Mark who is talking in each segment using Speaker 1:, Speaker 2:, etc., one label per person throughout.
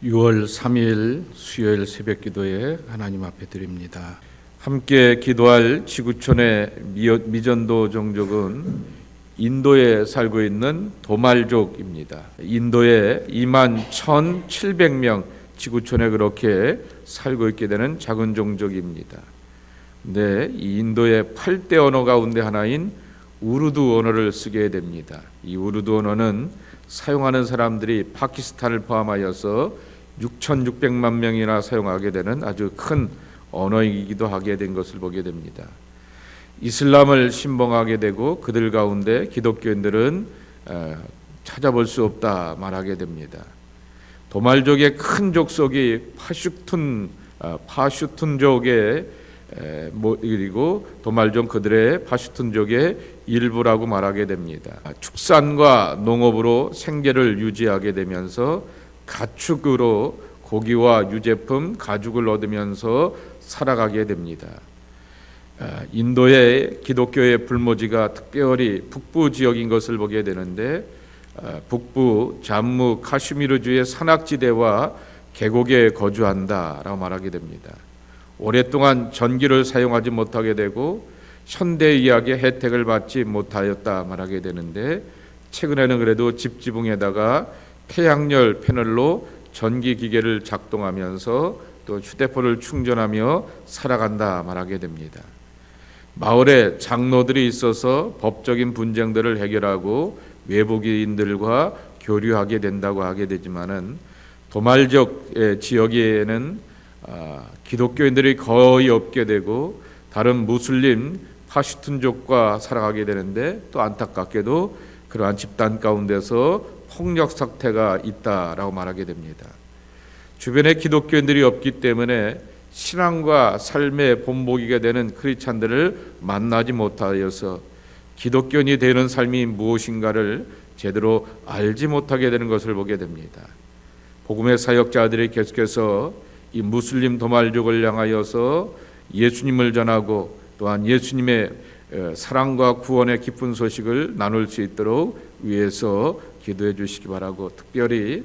Speaker 1: 6월 3일 수요일 새벽 기도에 하나님 앞에 드립니다. 함께 기도할 지구촌의 미전도 종족은 인도에 살고 있는 도말족입니다. 인도에 21,700명 지구촌에 그렇게 살고 있게 되는 작은 종족입니다. 근데 이 인도의 8대 언어 가운데 하나인 우르두 언어를 쓰게 됩니다. 이 우르두 언어는 사용하는 사람들이 파키스탄을 포함하여서 6,600만 명이나 사용하게 되는 아주 큰 언어이기도 하게 된 것을 보게 됩니다. 이슬람을 신봉하게 되고 그들 가운데 기독교인들은 찾아볼 수 없다 말하게 됩니다. 도말족의 큰 족속이 파슈툰족의 그리고 도말족 그들의 파슈툰족의 일부라고 말하게 됩니다. 축산과 농업으로 생계를 유지하게 되면서 가축으로 고기와 유제품, 가죽을 얻으면서 살아가게 됩니다. 인도의 기독교의 불모지가 특별히 북부 지역인 것을 보게 되는데 북부 잠무 카슈미르주의 산악지대와 계곡에 거주한다라고 말하게 됩니다. 오랫동안 전기를 사용하지 못하게 되고 현대의학의 혜택을 받지 못하였다 말하게 되는데 최근에는 그래도 집 지붕에다가 태양열 패널로 전기 기계를 작동하면서 또 휴대폰을 충전하며 살아간다 말하게 됩니다. 마을에 장로들이 있어서 법적인 분쟁들을 해결하고 외국인들과 교류하게 된다고 하게 되지만은 도말족 지역에는 기독교인들이 거의 없게 되고 다른 무슬림 파슈툰족과 살아가게 되는데 또 안타깝게도 그러한 집단 가운데서 폭력 사태가 있다라고 말하게 됩니다. 주변에 기독교인들이 없기 때문에 신앙과 삶의 본보기가 되는 크리스찬들을 만나지 못하여서 기독교인이 되는 삶이 무엇인가를 제대로 알지 못하게 되는 것을 보게 됩니다. 복음의 사역자들이 계속해서 이 무슬림 도말족을 향하여서 예수님을 전하고 또한 예수님의 사랑과 구원의 기쁜 소식을 나눌 수 있도록 위해서 기도해 주시기 바라고, 특별히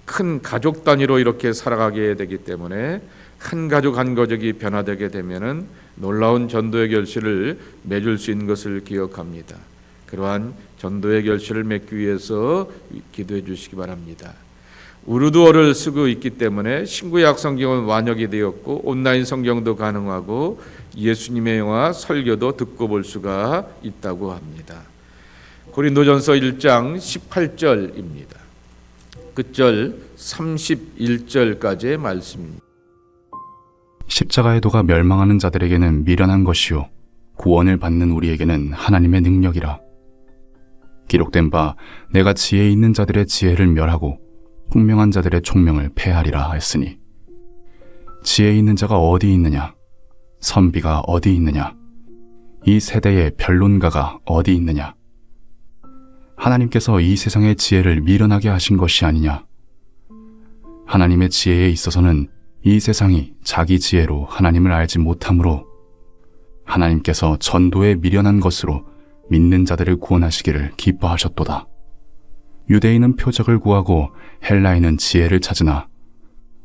Speaker 1: 큰 가족 단위로 이렇게 살아가게 되기 때문에 한 가족 한 가족이 변화되게 되면은 놀라운 전도의 결실을 맺을 수 있는 것을 기억합니다. 그러한 전도의 결실을 맺기 위해서 기도해 주시기 바랍니다. 우르두어를 쓰고 있기 때문에 신구약 성경은 완역이 되었고 온라인 성경도 가능하고 예수님의 영화 설교도 듣고 볼 수가 있다고 합니다. 고린도전서 1장 18절입니다. 끝절 31절까지의 말씀입니다.
Speaker 2: 십자가의 도가 멸망하는 자들에게는 미련한 것이요 구원을 받는 우리에게는 하나님의 능력이라. 기록된 바 내가 지혜 있는 자들의 지혜를 멸하고 총명한 자들의 총명을 패하리라 했으니, 지혜 있는 자가 어디 있느냐? 선비가 어디 있느냐? 이 세대의 변론가가 어디 있느냐? 하나님께서 이 세상의 지혜를 미련하게 하신 것이 아니냐? 하나님의 지혜에 있어서는 이 세상이 자기 지혜로 하나님을 알지 못하므로 하나님께서 전도에 미련한 것으로 믿는 자들을 구원하시기를 기뻐하셨도다. 유대인은 표적을 구하고 헬라인은 지혜를 찾으나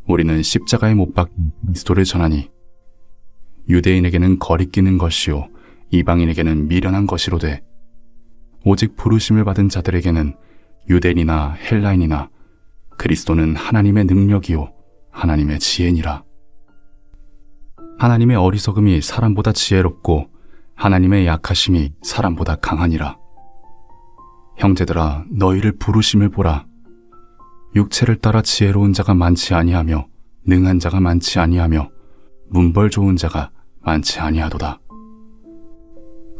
Speaker 2: 우리는 십자가에 못 박힌 그리스도를 전하니 유대인에게는 거리끼는 것이요 이방인에게는 미련한 것이로되 오직 부르심을 받은 자들에게는 유대인이나 헬라인이나 그리스도는 하나님의 능력이요 하나님의 지혜니라. 하나님의 어리석음이 사람보다 지혜롭고 하나님의 약하심이 사람보다 강하니라. 형제들아, 너희를 부르심을 보라. 육체를 따라 지혜로운 자가 많지 아니하며 능한 자가 많지 아니하며 문벌 좋은 자가 많지 아니하도다.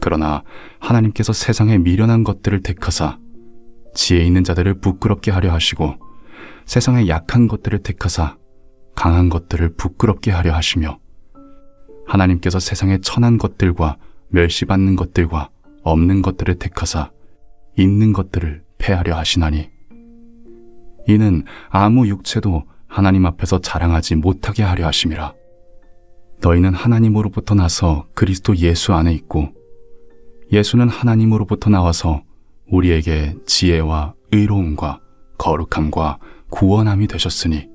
Speaker 2: 그러나 하나님께서 세상에 미련한 것들을 택하사 지혜 있는 자들을 부끄럽게 하려 하시고 세상에 약한 것들을 택하사 강한 것들을 부끄럽게 하려 하시며 하나님께서 세상에 천한 것들과 멸시받는 것들과 없는 것들을 택하사 있는 것들을 패하려 하시나니, 이는 아무 육체도 하나님 앞에서 자랑하지 못하게 하려 하심이라. 너희는 하나님으로부터 나서 그리스도 예수 안에 있고 예수는 하나님으로부터 나와서 우리에게 지혜와 의로움과 거룩함과 구원함이 되셨으니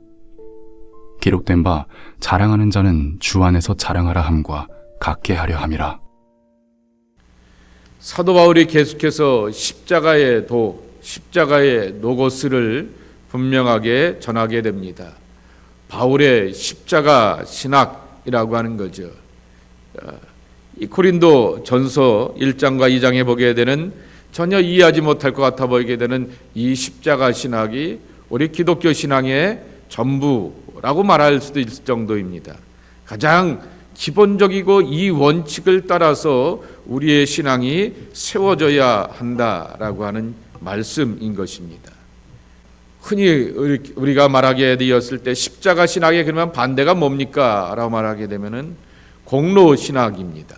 Speaker 2: 기록된 바 자랑하는 자는 주 안에서 자랑하라 함과 같게 하려 함이라.
Speaker 1: 사도 바울이 계속해서 십자가의 노고스를 분명하게 전하게 됩니다. 바울의 십자가 신학이라고 하는 거죠. 이 고린도 전서 1장과 2장에 보게 되는 전혀 이해하지 못할 것 같아 보이게 되는 이 십자가 신학이 우리 기독교 신앙의 전부라고 말할 수도 있을 정도입니다. 가장 기본적이고 이 원칙을 따라서 우리의 신앙이 세워져야 한다라고 하는 말씀인 것입니다. 흔히 우리가 말하게 되었을 때 십자가 신학에 그러면 반대가 뭡니까? 라고 말하게 되면은 공로 신학입니다.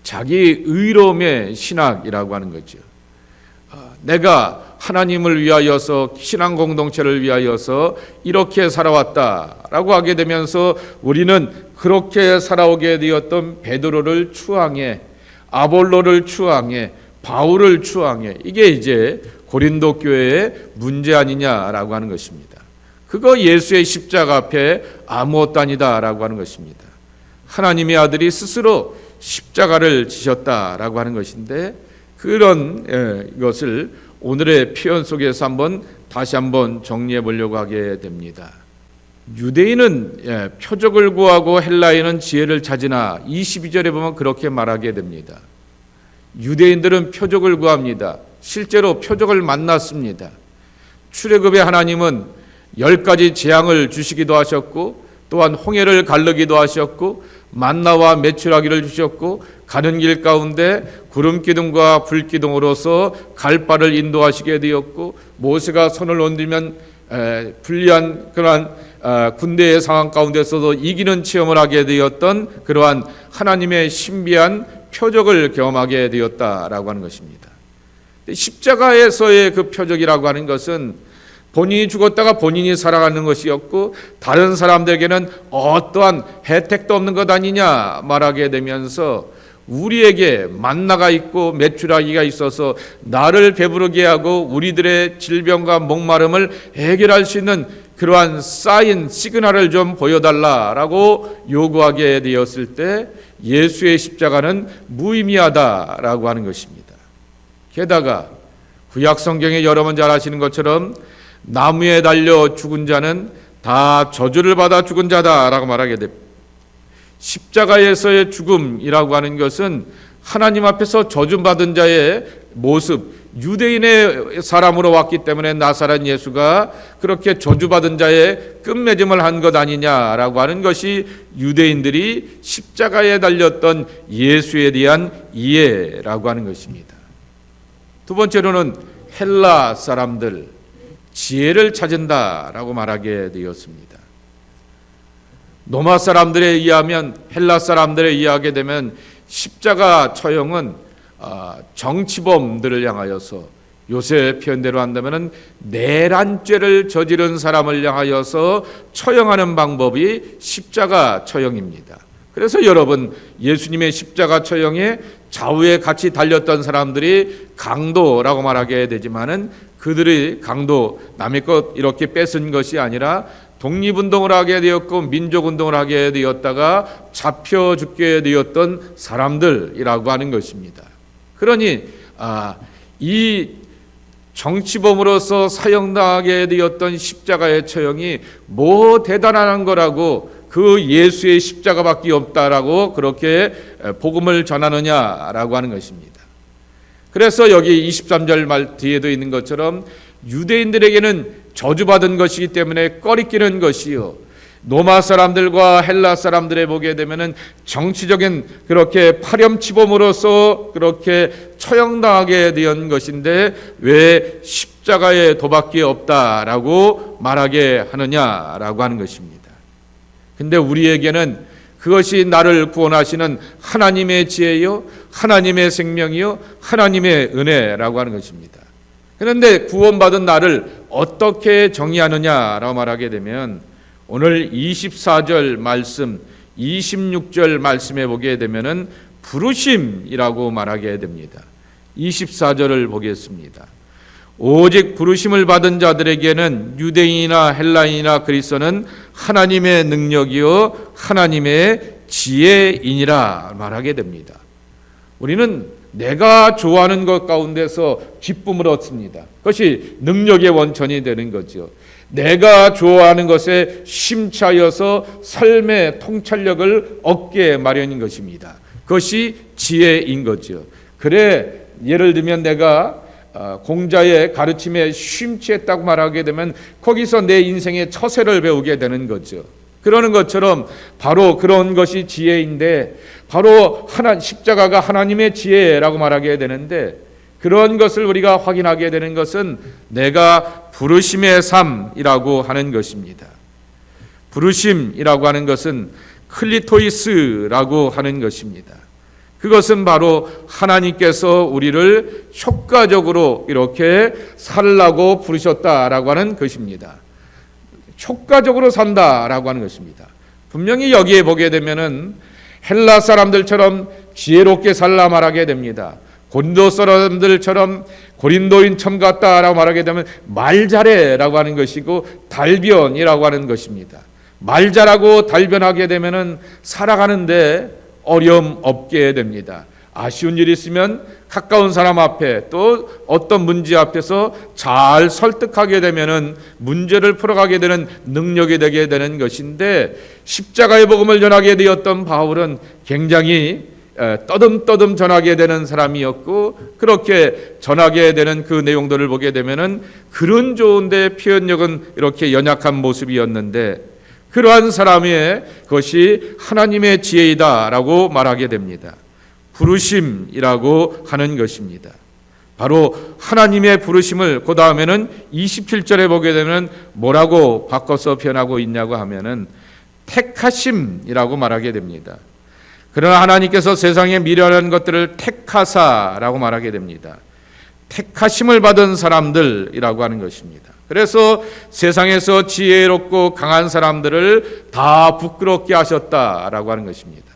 Speaker 1: 자기 의로움의 신학이라고 하는 거죠. 내가 하나님을 위하여서 신앙 공동체를 위하여서 이렇게 살아왔다라고 하게 되면서 우리는 그렇게 살아오게 되었던 베드로를 추앙해, 아볼로를 추앙해, 바울을 추앙해. 이게 이제 고린도 교회의 문제 아니냐라고 하는 것입니다. 그거 예수의 십자가 앞에 아무것도 아니다라고 하는 것입니다. 하나님의 아들이 스스로 십자가를 지셨다라고 하는 것인데 그런 것을 오늘의 표현 속에서 다시 한번 정리해 보려고 하게 됩니다. 유대인은 표적을 구하고 헬라인은 지혜를 찾으나 22절에 보면 그렇게 말하게 됩니다. 유대인들은 표적을 구합니다. 실제로 표적을 만났습니다. 출애굽의 하나님은 10가지 재앙을 주시기도 하셨고 또한 홍해를 가르기도 하셨고 만나와 메추라기를 주셨고 가는 길 가운데 구름 기둥과 불 기둥으로서 갈 바를 인도하시게 되었고 모세가 손을 얹으면 불리한 그러한 군대의 상황 가운데서도 이기는 체험을 하게 되었던 그러한 하나님의 신비한 표적을 경험하게 되었다라고 하는 것입니다. 십자가에서의 그 표적이라고 하는 것은 본인이 죽었다가 본인이 살아가는 것이었고 다른 사람들에게는 어떠한 혜택도 없는 것 아니냐 말하게 되면서 우리에게 만나가 있고 메추라기가 있어서 나를 배부르게 하고 우리들의 질병과 목마름을 해결할 수 있는 그러한 사인, 시그널을 좀 보여달라라고 요구하게 되었을 때 예수의 십자가는 무의미하다라고 하는 것입니다. 게다가 구약 성경에 여러 번 잘 아시는 것처럼 나무에 달려 죽은 자는 다 저주를 받아 죽은 자다라고 말하게 됩니다. 십자가에서의 죽음이라고 하는 것은 하나님 앞에서 저주받은 자의 모습, 유대인의 사람으로 왔기 때문에 나사렛 예수가 그렇게 저주받은 자의 끝맺음을 한 것 아니냐라고 하는 것이 유대인들이 십자가에 달렸던 예수에 대한 이해라고 하는 것입니다. 두 번째로는 헬라 사람들, 지혜를 찾은다라고 말하게 되었습니다. 로마 사람들에 의하면 헬라 사람들에 의하게 되면 십자가 처형은 정치범들을 향하여서 요새 표현대로 한다면 내란죄를 저지른 사람을 향하여서 처형하는 방법이 십자가 처형입니다. 그래서 여러분 예수님의 십자가 처형에 좌우에 같이 달렸던 사람들이 강도라고 말하게 되지만은 그들이 강도 남의 것 이렇게 뺏은 것이 아니라 독립운동을 하게 되었고 민족운동을 하게 되었다가 잡혀 죽게 되었던 사람들이라고 하는 것입니다. 그러니 이 정치범으로서 사형당하게 되었던 십자가의 처형이 뭐 대단한 거라고 그 예수의 십자가밖에 없다라고 그렇게 복음을 전하느냐라고 하는 것입니다. 그래서 여기 23절 말 뒤에도 있는 것처럼 유대인들에게는 저주받은 것이기 때문에 꺼리끼는 것이요 로마 사람들과 헬라 사람들에 보게 되면은 정치적인 그렇게 파렴치범으로서 그렇게 처형당하게 된 것인데 왜 십자가에 도밖에 없다라고 말하게 하느냐라고 하는 것입니다. 근데 우리에게는 그것이 나를 구원하시는 하나님의 지혜요 하나님의 생명이요 하나님의 은혜라고 하는 것입니다. 그런데 구원받은 나를 어떻게 정의하느냐라고 말하게 되면 오늘 24절 말씀 26절 말씀에 보게 되면은 부르심이라고 말하게 됩니다. 24절을 보겠습니다. 오직 부르심을 받은 자들에게는 유대인이나 헬라인이나 그리스도는 하나님의 능력이요 하나님의 지혜이니라 말하게 됩니다. 우리는 내가 좋아하는 것 가운데서 기쁨을 얻습니다. 그것이 능력의 원천이 되는 거죠. 내가 좋아하는 것에 심취하여서 삶의 통찰력을 얻게 마련인 것입니다. 그것이 지혜인 거죠. 그래, 예를 들면 내가 공자의 가르침에 심취했다고 말하게 되면 거기서 내 인생의 처세를 배우게 되는 거죠. 그러는 것처럼 바로 그런 것이 지혜인데, 바로 십자가가 하나님의 지혜라고 말하게 되는데, 그런 것을 우리가 확인하게 되는 것은 내가 부르심의 삶이라고 하는 것입니다. 부르심이라고 하는 것은 클리토이스라고 하는 것입니다. 그것은 바로 하나님께서 우리를 효과적으로 이렇게 살라고 부르셨다라고 하는 것입니다. 효과적으로 산다라고 하는 것입니다. 분명히 여기에 보게 되면은 헬라 사람들처럼 지혜롭게 살라 말하게 됩니다. 고린도 사람들처럼 고린도인처럼 같다라고 말하게 되면 말 잘해라고 하는 것이고 달변이라고 하는 것입니다. 말 잘하고 달변하게 되면은 살아가는데 어려움 없게 됩니다. 아쉬운 일이 있으면 가까운 사람 앞에 또 어떤 문제 앞에서 잘 설득하게 되면은 문제를 풀어가게 되는 능력이 되게 되는 것인데, 십자가의 복음을 전하게 되었던 바울은 굉장히 떠듬떠듬 전하게 되는 사람이었고, 그렇게 전하게 되는 그 내용들을 보게 되면은 글은 좋은데 표현력은 이렇게 연약한 모습이었는데, 그러한 사람의 것이 하나님의 지혜이다라고 말하게 됩니다. 부르심이라고 하는 것입니다. 바로 하나님의 부르심을 그 다음에는 27절에 보게 되면 뭐라고 바꿔서 표현하고 있냐고 하면은 택하심이라고 말하게 됩니다. 그러나 하나님께서 세상에 미련한 것들을 택하사라고 말하게 됩니다. 택하심을 받은 사람들이라고 하는 것입니다. 그래서 세상에서 지혜롭고 강한 사람들을 다 부끄럽게 하셨다라고 하는 것입니다.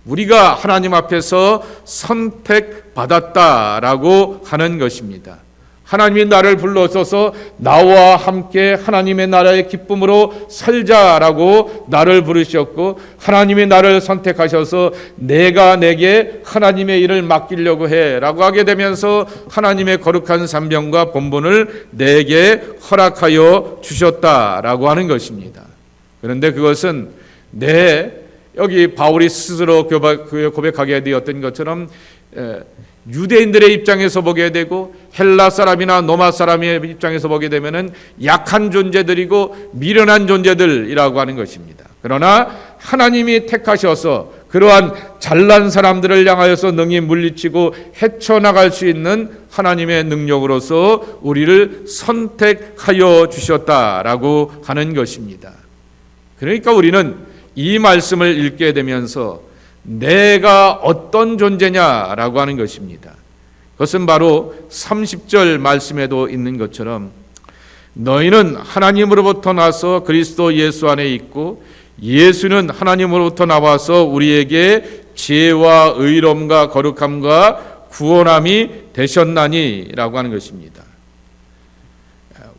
Speaker 1: 우리가 하나님 앞에서 선택받았다라고 하는 것입니다. 하나님이 나를 불러서서 나와 함께 하나님의 나라의 기쁨으로 살자라고 나를 부르셨고, 하나님이 나를 선택하셔서 내가 내게 하나님의 일을 맡기려고 해라고 하게 되면서 하나님의 거룩한 산병과 본분을 내게 허락하여 주셨다라고 하는 것입니다. 그런데 그것은 여기 바울이 스스로 고백하게 되었던 것처럼 유대인들의 입장에서 보게 되고 헬라 사람이나 로마 사람의 입장에서 보게 되면은 약한 존재들이고 미련한 존재들이라고 하는 것입니다. 그러나 하나님이 택하셔서 그러한 잘난 사람들을 향하여서 능히 물리치고 헤쳐나갈 수 있는 하나님의 능력으로서 우리를 선택하여 주셨다라고 하는 것입니다. 그러니까 우리는 이 말씀을 읽게 되면서 내가 어떤 존재냐라고 하는 것입니다. 그것은 바로 30절 말씀에도 있는 것처럼 너희는 하나님으로부터 나서 그리스도 예수 안에 있고 예수는 하나님으로부터 나와서 우리에게 지혜와 의로움과 거룩함과 구원함이 되셨나니라고 하는 것입니다.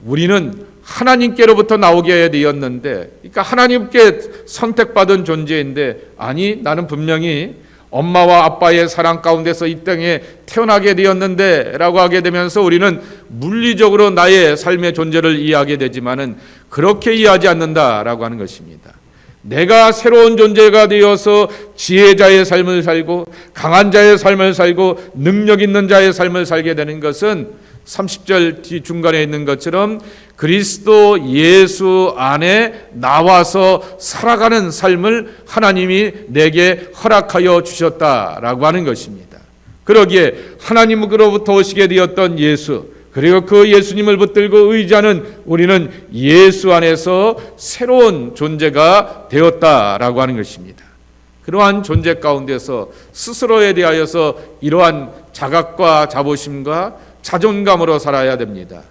Speaker 1: 우리는 하나님께로부터 나오게 되었는데, 그러니까 하나님께 선택받은 존재인데, 아니 나는 분명히 엄마와 아빠의 사랑 가운데서 이 땅에 태어나게 되었는데 라고 하게 되면서 우리는 물리적으로 나의 삶의 존재를 이해하게 되지만은 그렇게 이해하지 않는다라고 하는 것입니다. 내가 새로운 존재가 되어서 지혜자의 삶을 살고 강한 자의 삶을 살고 능력 있는 자의 삶을 살게 되는 것은 30절 중간에 있는 것처럼 그리스도 예수 안에 나와서 살아가는 삶을 하나님이 내게 허락하여 주셨다라고 하는 것입니다. 그러기에 하나님으로부터 오시게 되었던 예수, 그리고 그 예수님을 붙들고 의지하는 우리는 예수 안에서 새로운 존재가 되었다라고 하는 것입니다. 그러한 존재 가운데서 스스로에 대하여서 이러한 자각과 자부심과 자존감으로 살아야 됩니다.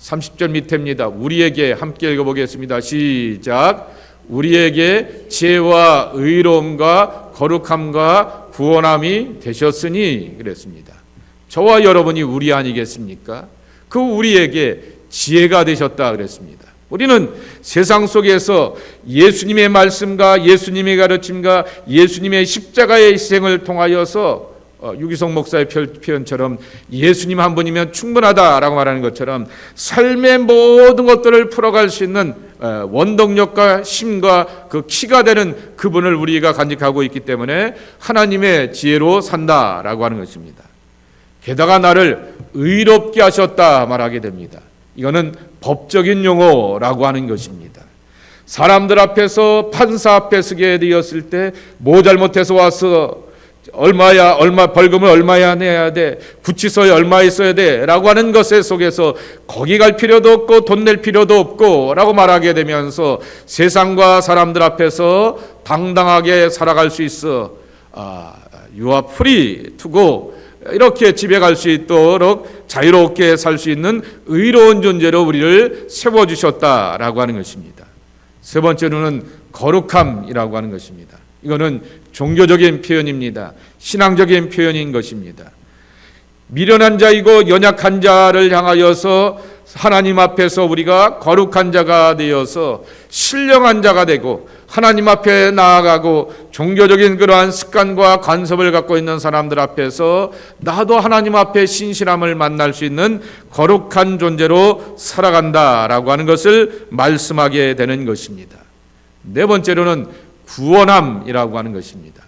Speaker 1: 30절 밑에입니다. 우리에게 함께 읽어보겠습니다. 시작. 우리에게 지혜와 의로움과 거룩함과 구원함이 되셨으니 그랬습니다. 저와 여러분이 우리 아니겠습니까? 그 우리에게 지혜가 되셨다 그랬습니다. 우리는 세상 속에서 예수님의 말씀과 예수님의 가르침과 예수님의 십자가의 희생을 통하여서 유기성 목사의 표현처럼 예수님 한 분이면 충분하다라고 말하는 것처럼 삶의 모든 것들을 풀어갈 수 있는 원동력과 힘과 그 키가 되는 그분을 우리가 간직하고 있기 때문에 하나님의 지혜로 산다라고 하는 것입니다. 게다가 나를 의롭게 하셨다 말하게 됩니다. 이거는 법적인 용어라고 하는 것입니다. 사람들 앞에서 판사 앞에 서게 되었을 때 뭐 잘못해서 와서 얼마 벌금을 얼마야 내야 돼, 구치소에 얼마 있어야 돼라고 하는 것에 속에서 거기 갈 필요도 없고 돈 낼 필요도 없고라고 말하게 되면서 세상과 사람들 앞에서 당당하게 살아갈 수 있어. You are free to go. 이렇게 집에 갈 수 있도록 자유롭게 살 수 있는 의로운 존재로 우리를 세워주셨다라고 하는 것입니다. 세 번째로는 거룩함이라고 하는 것입니다. 이거는 종교적인 표현입니다. 신앙적인 표현인 것입니다. 미련한 자이고 연약한 자를 향하여서 하나님 앞에서 우리가 거룩한 자가 되어서 신령한 자가 되고 하나님 앞에 나아가고 종교적인 그러한 습관과 간섭을 갖고 있는 사람들 앞에서 나도 하나님 앞에 신실함을 만날 수 있는 거룩한 존재로 살아간다라고 하는 것을 말씀하게 되는 것입니다. 네 번째로는 구원함이라고 하는 것입니다.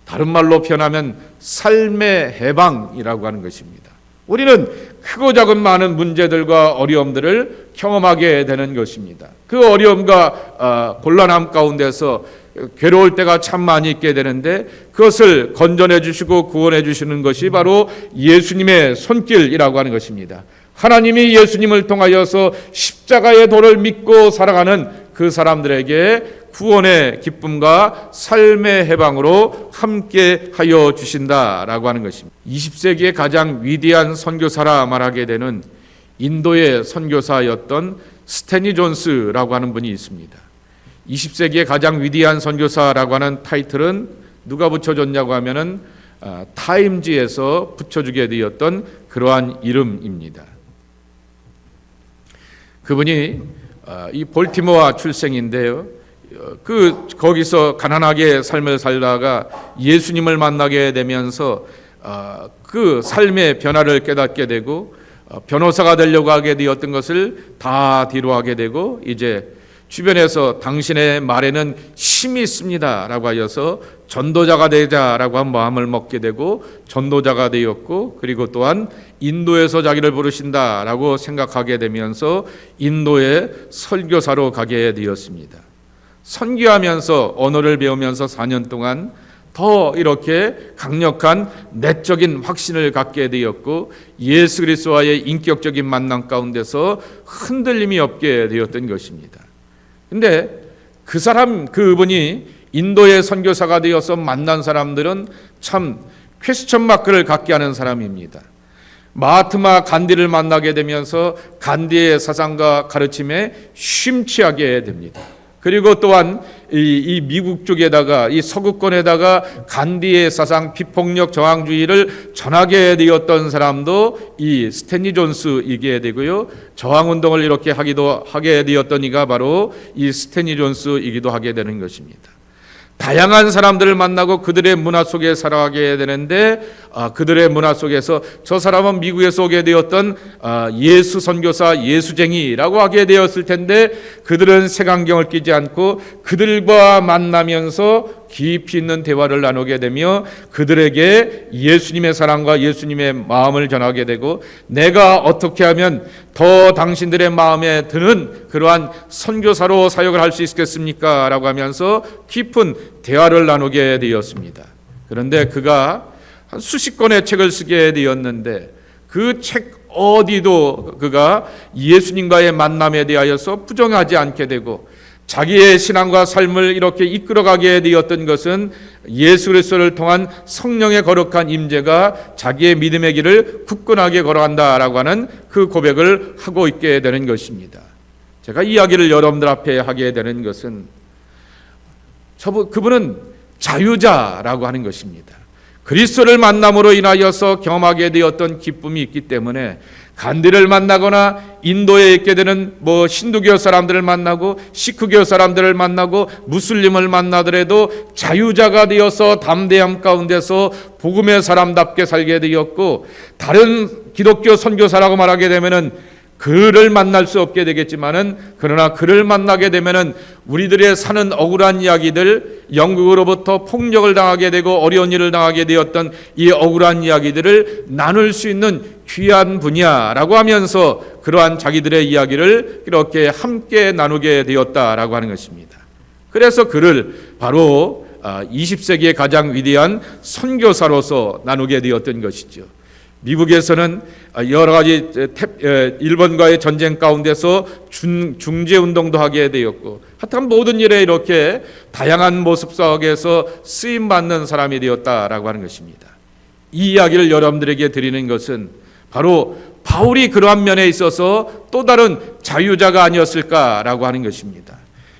Speaker 1: 다른 말로 표현하면 삶의 해방이라고 하는 것입니다. 우리는 크고 작은 많은 문제들과 어려움들을 경험하게 되는 것입니다. 그 어려움과 곤란함 가운데서 괴로울 때가 참 많이 있게 되는데 그것을 건져내 주시고 구원해 주시는 것이 바로 예수님의 손길이라고 하는 것입니다. 하나님이 예수님을 통하여서 십자가의 도를 믿고 살아가는 그 사람들에게 구원의 기쁨과 삶의 해방으로 함께 하여 주신다라고 하는 것입니다. 20세기의 가장 위대한 선교사라 말하게 되는 인도의 선교사였던 스탠리 존스라고 하는 분이 있습니다. 20세기의 가장 위대한 선교사라고 하는 타이틀은 누가 붙여줬냐고 하면은 타임지에서 붙여주게 되었던 그러한 이름입니다. 그분이 이 볼티모어 출생인데요. 거기서 가난하게 삶을 살다가 예수님을 만나게 되면서 그 삶의 변화를 깨닫게 되고 변호사가 되려고 하게 되었던 것을 다 뒤로 하게 되고 이제 주변에서 당신의 말에는 힘이 있습니다 라고 하여서 전도자가 되자라고 한 마음을 먹게 되고 전도자가 되었고 그리고 또한 인도에서 자기를 부르신다라고 생각하게 되면서 인도의 설교사로 가게 되었습니다. 선교하면서 언어를 배우면서 4년 동안 더 이렇게 강력한 내적인 확신을 갖게 되었고 예수 그리스도와의 인격적인 만남 가운데서 흔들림이 없게 되었던 것입니다. 근데 그분이 인도의 선교사가 되어서 만난 사람들은 참 퀘스천 마크를 갖게 하는 사람입니다. 마하트마 간디를 만나게 되면서 간디의 사상과 가르침에 심취하게 됩니다. 그리고 또한 이 미국 쪽에다가 이 서구권에다가 간디의 사상 비폭력 저항주의를 전하게 되었던 사람도 이 스탠리 존스이게 되고요. 저항운동을 이렇게 하게 되었던 이가 바로 이 스탠리 존스이기도 하게 되는 것입니다. 다양한 사람들을 만나고 그들의 문화 속에 살아가게 되는데 그들의 문화 속에서 저 사람은 미국에서 오게 되었던 예수 선교사 예수쟁이라고 하게 되었을 텐데 그들은 색안경을 끼지 않고 그들과 만나면서 깊이 있는 대화를 나누게 되며 그들에게 예수님의 사랑과 예수님의 마음을 전하게 되고 내가 어떻게 하면 더 당신들의 마음에 드는 그러한 선교사로 사역을 할 수 있겠습니까? 라고 하면서 깊은 대화를 나누게 되었습니다. 그런데 그가 한 수십 권의 책을 쓰게 되었는데 그 책 어디도 그가 예수님과의 만남에 대하여서 부정하지 않게 되고 자기의 신앙과 삶을 이렇게 이끌어가게 되었던 것은 예수 그리스도를 통한 성령의 거룩한 임재가 자기의 믿음의 길을 굳건하게 걸어간다라고 하는 그 고백을 하고 있게 되는 것입니다. 제가 이야기를 여러분들 앞에 하게 되는 것은 그분은 자유자라고 하는 것입니다. 그리스도를 만남으로 인하여서 경험하게 되었던 기쁨이 있기 때문에 간디를 만나거나 인도에 있게 되는 힌두교 사람들을 만나고 시크교 사람들을 만나고 무슬림을 만나더라도 자유자가 되어서 담대함 가운데서 복음의 사람답게 살게 되었고, 다른 기독교 선교사라고 말하게 되면은 그를 만날 수 없게 되겠지만은, 그러나 그를 만나게 되면은 우리들의 사는 억울한 이야기들, 영국으로부터 폭력을 당하게 되고 어려운 일을 당하게 되었던 이 억울한 이야기들을 나눌 수 있는 귀한 분야라고 하면서 그러한 자기들의 이야기를 이렇게 함께 나누게 되었다라고 하는 것입니다. 그래서 그를 바로 20세기의 가장 위대한 선교사로서 나누게 되었던 것이죠. 미국에서는 여러 가지 일본과의 전쟁 가운데서 중재운동도 하게 되었고, 하여튼 모든 일에 이렇게 다양한 모습 속에서 쓰임받는 사람이 되었다라고 하는 것입니다. 이 이야기를 여러분들에게 드리는 것은 바로 바울이 그러한 면에 있어서 또 다른 자유자가 아니었을까라고 하는 것입니다.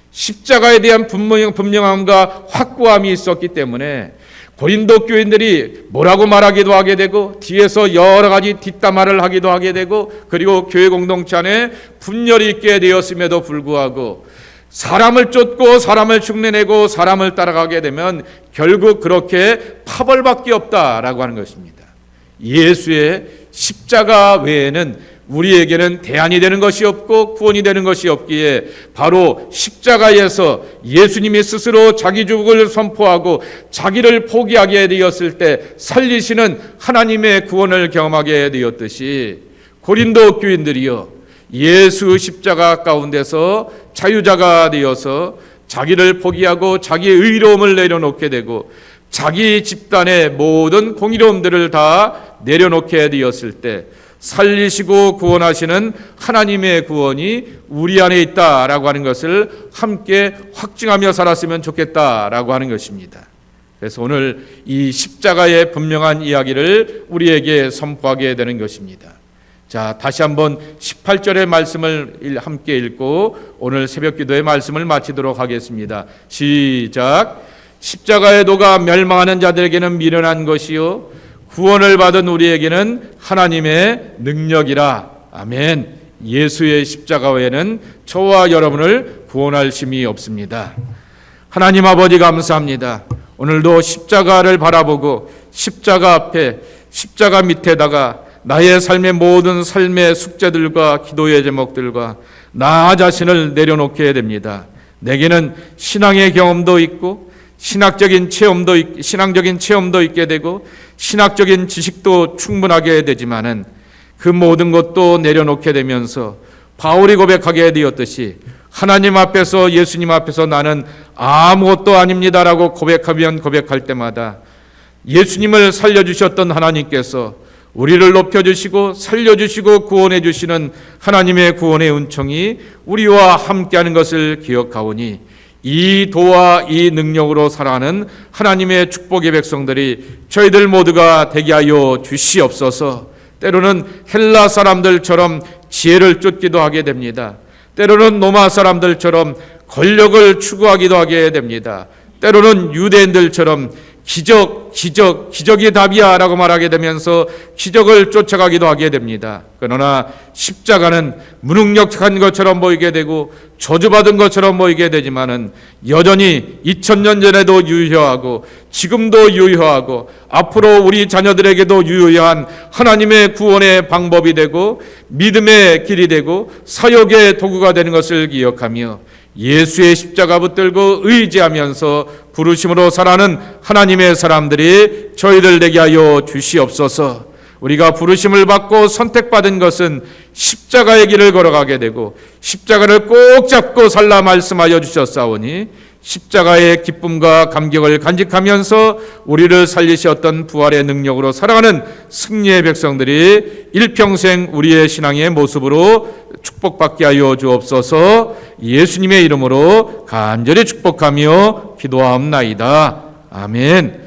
Speaker 1: 십자가에 대한 분명함과 확고함이 있었기 때문에 고린도 교인들이 뭐라고 말하기도 하게 되고, 뒤에서 여러 가지 뒷담화를 하기도 하게 되고, 그리고 교회 공동체 안에 분열이 있게 되었음에도 불구하고 사람을 쫓고 사람을 흉내내고 사람을 따라가게 되면 결국 그렇게 파벌밖에 없다라고 하는 것입니다. 예수의 십자가 외에는 우리에게는 대안이 되는 것이 없고 구원이 되는 것이 없기에, 바로 십자가에서 예수님이 스스로 자기 죽음을 선포하고 자기를 포기하게 되었을 때 살리시는 하나님의 구원을 경험하게 되었듯이, 고린도 교인들이요, 예수 십자가 가운데서 자유자가 되어서 자기를 포기하고 자기의 의로움을 내려놓게 되고 자기 집단의 모든 공의로움들을 다 내려놓게 되었을 때 살리시고 구원하시는 하나님의 구원이 우리 안에 있다라고 하는 것을 함께 확증하며 살았으면 좋겠다라고 하는 것입니다. 그래서 오늘 이 십자가의 분명한 이야기를 우리에게 선포하게 되는 것입니다. 자, 다시 한번 18절의 말씀을 함께 읽고 오늘 새벽 기도의 말씀을 마치도록 하겠습니다. 시작. 십자가의 도가 멸망하는 자들에게는 미련한 것이요 구원을 받은 우리에게는 하나님의 능력이라. 아멘. 예수의 십자가 외에는 저와 여러분을 구원할 힘이 없습니다. 하나님 아버지 감사합니다. 오늘도 십자가를 바라보고 십자가 앞에, 십자가 밑에다가 나의 삶의 모든 삶의 숙제들과 기도의 제목들과 나 자신을 내려놓게 됩니다. 내게는 신앙의 경험도 있고 신앙적인 체험도 있게 되고 신학적인 지식도 충분하게 되지만은 그 모든 것도 내려놓게 되면서 바울이 고백하게 되었듯이 하나님 앞에서, 예수님 앞에서 나는 아무것도 아닙니다라고 고백하면 고백할 때마다 예수님을 살려주셨던 하나님께서 우리를 높여주시고 살려주시고 구원해주시는 하나님의 구원의 은총이 우리와 함께하는 것을 기억하오니 이 도와 이 능력으로 살아가는 하나님의 축복의 백성들이 저희들 모두가 되게 하여 주시옵소서. 때로는 헬라 사람들처럼 지혜를 쫓기도 하게 됩니다. 때로는 로마 사람들처럼 권력을 추구하기도 하게 됩니다. 때로는 유대인들처럼 기적이 답이야 라고 말하게 되면서 기적을 쫓아가기도 하게 됩니다. 그러나 십자가는 무능력한 것처럼 보이게 되고 저주받은 것처럼 보이게 되지만은 여전히 2000년 전에도 유효하고 지금도 유효하고 앞으로 우리 자녀들에게도 유효한 하나님의 구원의 방법이 되고 믿음의 길이 되고 사역의 도구가 되는 것을 기억하며 예수의 십자가 붙들고 의지하면서 부르심으로 살아가는 하나님의 사람들이 저희들 되게 하여 주시옵소서. 우리가 부르심을 받고 선택받은 것은 십자가의 길을 걸어가게 되고 십자가를 꼭 잡고 살라 말씀하여 주셨사오니 십자가의 기쁨과 감격을 간직하면서 우리를 살리셨던 부활의 능력으로 살아가는 승리의 백성들이 일평생 우리의 신앙의 모습으로 축복받게 하여 주옵소서. 예수님의 이름으로 간절히 축복하며 기도하옵나이다. 아멘.